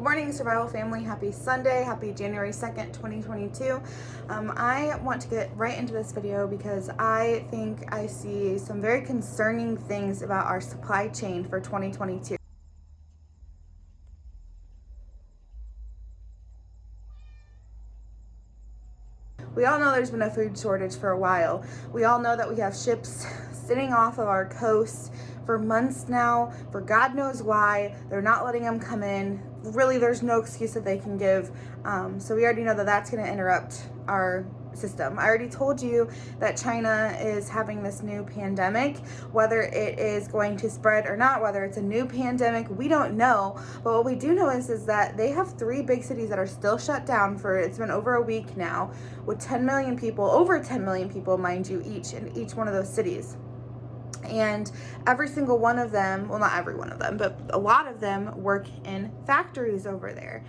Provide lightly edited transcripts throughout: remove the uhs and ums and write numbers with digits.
morning, Survival Family. Happy Sunday. Happy January 2nd, 2022. I want to get right into this video because I think I see some very concerning things about our supply chain for 2022. We all know there's been a food shortage for a while. We all know that we have ships sitting off of our coast for months now, for God knows why. They're not letting them come in. Really, there's no excuse that they can give. So we already know that that's going to interrupt our system. I already told you that China is having this new pandemic. Whether it is going to spread or not, whether it's a new pandemic, we don't know. But what we do know is that they have 3 big cities that are still shut down for, it's been over a week now, with 10 million people, over 10 million people, mind you, in each one of those cities. And every single one of them, well, not every one of them, but a lot of them work in factories over there.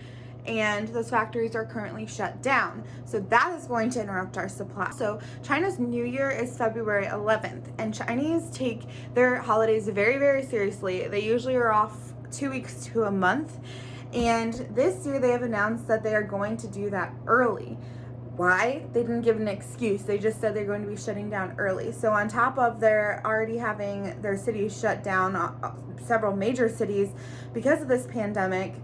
And those factories are currently shut down. So that is going to interrupt our supply. So China's New Year is February 11th, and Chinese take their holidays very, very seriously. They usually are off 2 weeks to a month. And this year they have announced that they are going to do that early. Why? They didn't give an excuse. They just said they're going to be shutting down early. So on top of their already having their cities shut down, several major cities, because of this pandemic,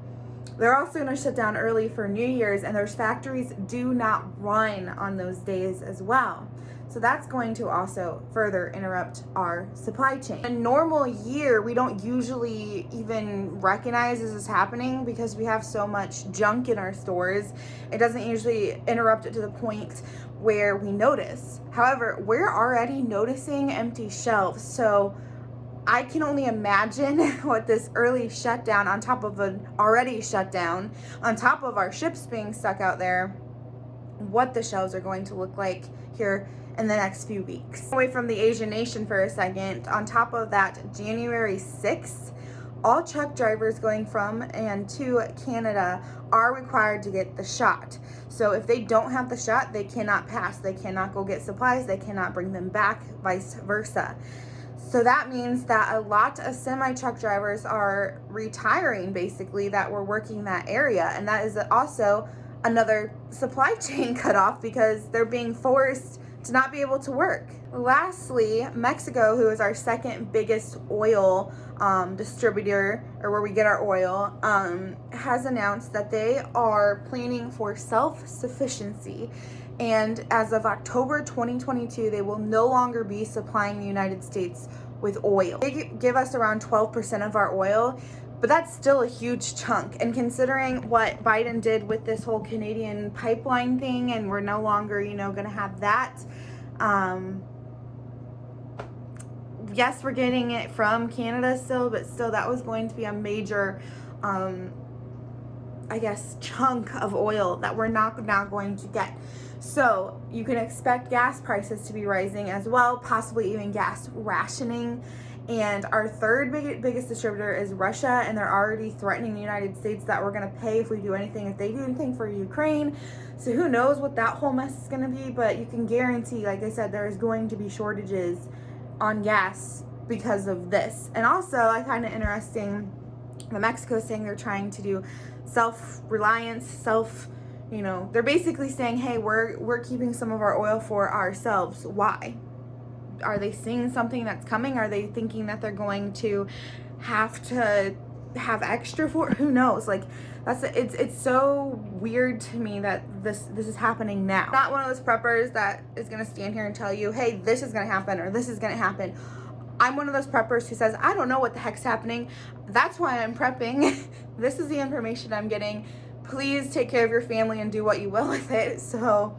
they're also going to shut down early for New Year's, and their factories do not run on those days as well. So that's going to also further interrupt our supply chain. A normal year, we don't usually even recognize this is happening because we have so much junk in our stores. It doesn't usually interrupt it to the point where we notice. However, we're already noticing empty shelves. So I can only imagine what this early shutdown, on top of an already shutdown, on top of our ships being stuck out there, what the shelves are going to look like here in the next few weeks. Away from the Asian nation for a second, on top of that, January 6th, all truck drivers going from and to Canada are required to get the shot. So if they don't have the shot, they cannot pass. They cannot go get supplies. They cannot bring them back, vice versa. So that means that a lot of semi-truck drivers are retiring, basically, that were working that area. And that is also another supply chain cutoff because they're being forced to not be able to work. Lastly, Mexico, who is our second biggest oil distributor, or where we get our oil, has announced that they are planning for self-sufficiency. And as of October 2022, they will no longer be supplying the United States with oil. They give us around 12% of our oil, but that's still a huge chunk. And considering what Biden did with this whole Canadian pipeline thing, and we're no longer, going to have that. Yes, we're getting it from Canada still, but still that was going to be a major, chunk of oil that we're not now going to get. So you can expect gas prices to be rising as well, possibly even gas rationing. And our third biggest distributor is Russia, and they're already threatening the United States that we're going to pay if we do anything, if they do anything for Ukraine. So who knows what that whole mess is going to be, but you can guarantee, like I said, there is going to be shortages on gas because of this. And also, I find it interesting, the Mexico is saying they're trying to do self-reliance, they're basically saying, hey, we're keeping some of our oil for ourselves. Why? Are they seeing something that's coming? Are they thinking that they're going to have extra for? Who knows? It's so weird to me that this is happening now. I'm not one of those preppers that is going to stand here and tell you, hey, this is going to happen or this is going to happen. I'm one of those preppers who says, I don't know what the heck's happening. That's why I'm prepping. This is the information I'm getting. Please take care of your family and do what you will with it. So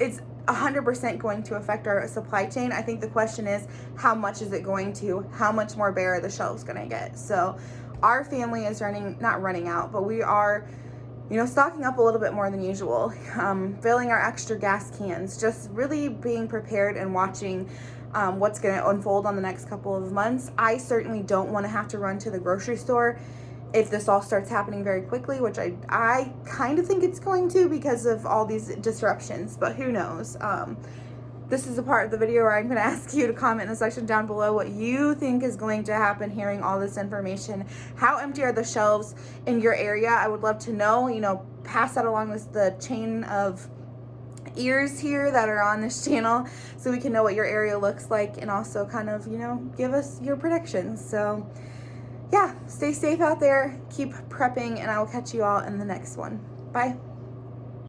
it's 100% going to affect our supply chain. I think the question is, how much is it going to? How much more bare are the shelves going to get? So our family is not running out, but we are, stocking up a little bit more than usual, filling our extra gas cans, just really being prepared and watching what's going to unfold on the next couple of months. I certainly don't want to have to run to the grocery store if this all starts happening very quickly, which I kind of think it's going to because of all these disruptions, but who knows. this is a part of the video where I'm going to ask you to comment in the section down below what you think is going to happen hearing all this information. How empty are the shelves in your area? I would love to know. You know, pass that along the chain of ears here that are on this channel so we can know what your area looks like, and also kind of, you know, give us your predictions. So yeah, stay safe out there, keep prepping, and I will catch you all in the next one. Bye.